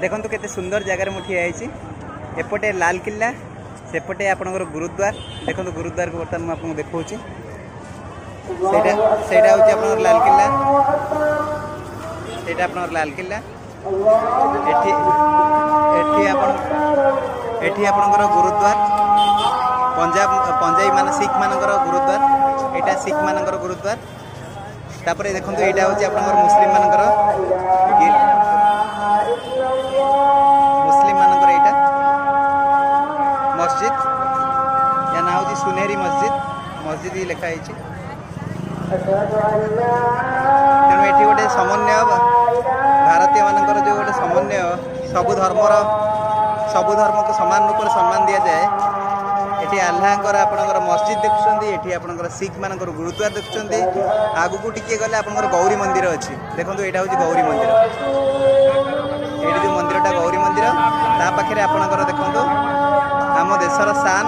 देखो केते सुंदर जगार मुझे ठिया एपटे लाल किला सेपटे आपनकर गुरुद्वार देखो गुरुद्वार को बर्तमान मुझे देखा सेटा हूँ आप लाल किला सेटा आप लाल किला एठी आपनकर गुरुद्वार पंजाबी मान सिख मानकर गुरुद्वार एटा सिख मानकर गुरुद्वार तापर देखो यहाँ हूँ आप मुस्लिम मानकर यहाँ मस्जिद या ना हूँ सुनेरी मस्जिद ही लिखाई तेणु ये गोटे समन्वय भारतीय मानकर जो गोटे समन्वय सबु धर्म को समान रूप से सम्मान दि जाए ये आल्लाहर आपणकर मस्जिद देखुं ये आपणकर सिख मानकर गुरुद्वार देखुं आगू को टिके गले आपणकर गौरी मंदिर अच्छी देखो यहाँ हूँ गौरी मंदिर ये जो मंदिरटा गौरी मंदिर ता पाखे आपणकर देखो आम देशर शान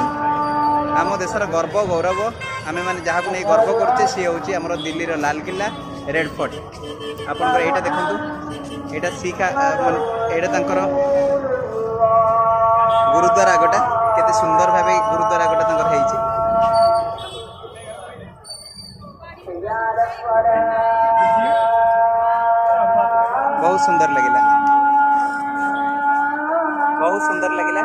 आम देशर गर्व गौरव आमे माने जहाँ को नहीं गर्व करते सी हूँ आम दिल्ली लाल किला रेड फोर्ट आपणकर यहाँ देखु यहाँ सिख यहाँ गुरुद्वार आगटा केते सुंदर भाव गुरुद्वार आगटा बहुत सुंदर लगिला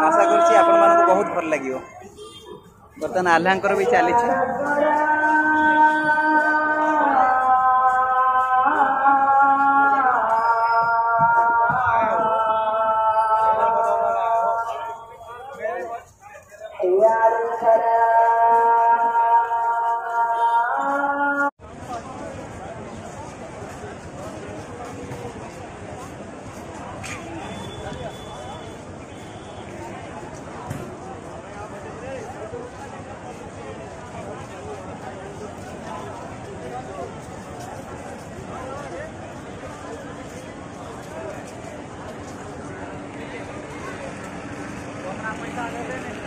आशा करछि आपण मानको बहुत भल लागियो बर्तमान आल्हांकर भी चली पैसा